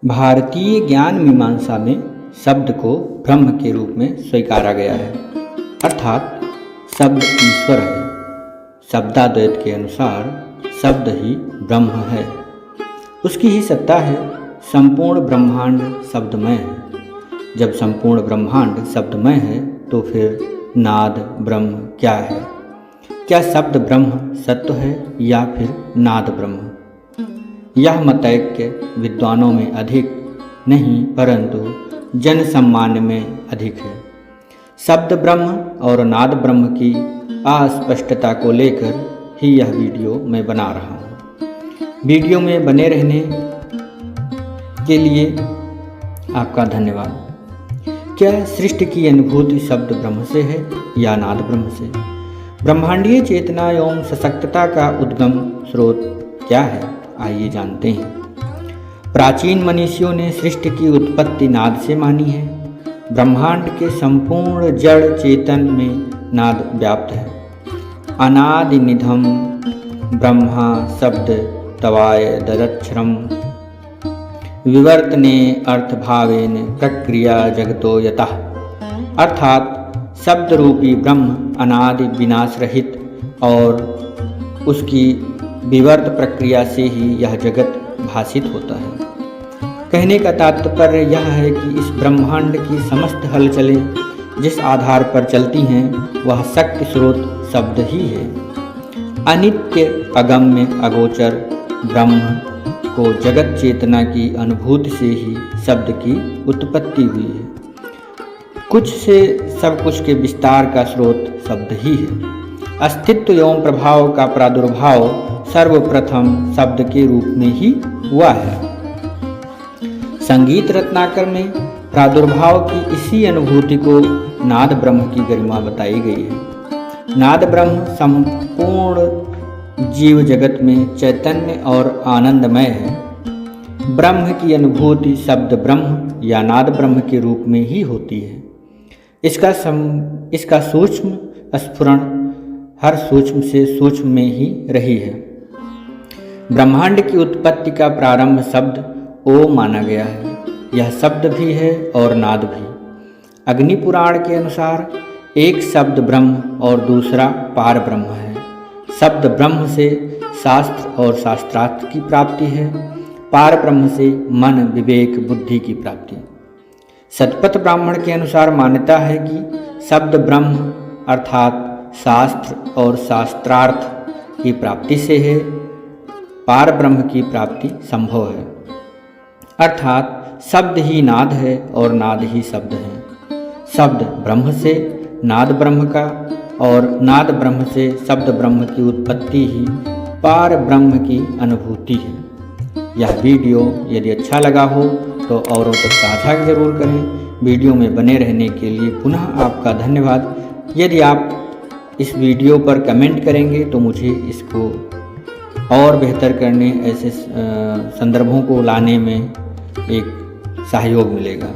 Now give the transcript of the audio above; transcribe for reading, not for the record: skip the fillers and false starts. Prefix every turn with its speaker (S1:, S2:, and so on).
S1: भारतीय ज्ञान मीमांसा में शब्द को ब्रह्म के रूप में स्वीकारा गया है, अर्थात शब्द ईश्वर है। शब्दाद्वैत के अनुसार शब्द ही ब्रह्म है, उसकी ही सत्ता है। संपूर्ण ब्रह्मांड शब्दमय है। जब संपूर्ण ब्रह्मांड शब्दमय है तो फिर नाद ब्रह्म क्या है? क्या शब्द ब्रह्म सत्य है या फिर नाद ब्रह्म? यह मतैक्य विद्वानों में अधिक नहीं परंतु जन सम्मान में अधिक है। शब्द ब्रह्म और नाद ब्रह्म की अस्पष्टता को लेकर ही यह वीडियो मैं बना रहा हूँ। वीडियो में बने रहने के लिए आपका धन्यवाद। क्या सृष्टि की अनुभूति शब्द ब्रह्म से है या नाद ब्रह्म से? ब्रह्मांडीय चेतना एवं सशक्तता का उद्गम स्रोत क्या है, आइए जानते हैं। प्राचीन मनीषियों ने सृष्टि की उत्पत्ति नाद से मानी है। ब्रह्मांड के संपूर्ण जड़ चेतन में नाद व्याप्त है। अनादि निधम ब्रह्मा शब्द तवाय ददक्षरम विवर्तने अर्थभावेन प्रक्रिया जगतो यतः, अर्थात शब्द रूपी ब्रह्म अनादि विनाश रहित और उसकी विवर्त प्रक्रिया से ही यह जगत भासित होता है। कहने का तात्पर्य यह है कि इस ब्रह्मांड की समस्त हलचलें जिस आधार पर चलती हैं वह शक्ति स्रोत शब्द ही है। अनित्य अगम्य अगोचर ब्रह्म को जगत चेतना की अनुभूति से ही शब्द की उत्पत्ति हुई है। कुछ से सब कुछ के विस्तार का स्रोत शब्द ही है। अस्तित्व एवं प्रभाव का प्रादुर्भाव सर्वप्रथम शब्द के रूप में ही हुआ है। संगीत रत्नाकर में प्रादुर्भाव की इसी अनुभूति को नाद ब्रह्म की गरिमा बताई गई है। नाद ब्रह्म संपूर्ण जीव जगत में चैतन्य और आनंदमय है। ब्रह्म की अनुभूति शब्द ब्रह्म या नाद ब्रह्म के रूप में ही होती है। इसका सूक्ष्म स्फुरण हर सूक्ष्म से सूक्ष्म में ही रही है। ब्रह्मांड की उत्पत्ति का प्रारंभ शब्द ओ माना गया है। यह शब्द भी है और नाद भी। अग्नि पुराण के अनुसार एक शब्द ब्रह्म और दूसरा पार ब्रह्म है। शब्द ब्रह्म से शास्त्र और शास्त्रार्थ की प्राप्ति है, पार ब्रह्म से मन विवेक बुद्धि की प्राप्ति। शतपथ ब्राह्मण के अनुसार मान्यता है कि शब्द ब्रह्म अर्थात शास्त्र और शास्त्रार्थ की प्राप्ति से है, पार ब्रह्म की प्राप्ति संभव है। अर्थात शब्द ही नाद है और नाद ही शब्द है। शब्द ब्रह्म से नाद ब्रह्म का और नाद ब्रह्म से शब्द ब्रह्म की उत्पत्ति ही पार ब्रह्म की अनुभूति है। यह वीडियो यदि अच्छा लगा हो तो औरों तक साझा जरूर करें। वीडियो में बने रहने के लिए पुनः आपका धन्यवाद। यदि आप इस वीडियो पर कमेंट करेंगे तो मुझे इसको और बेहतर करने, ऐसे संदर्भों को लाने में एक सहयोग मिलेगा।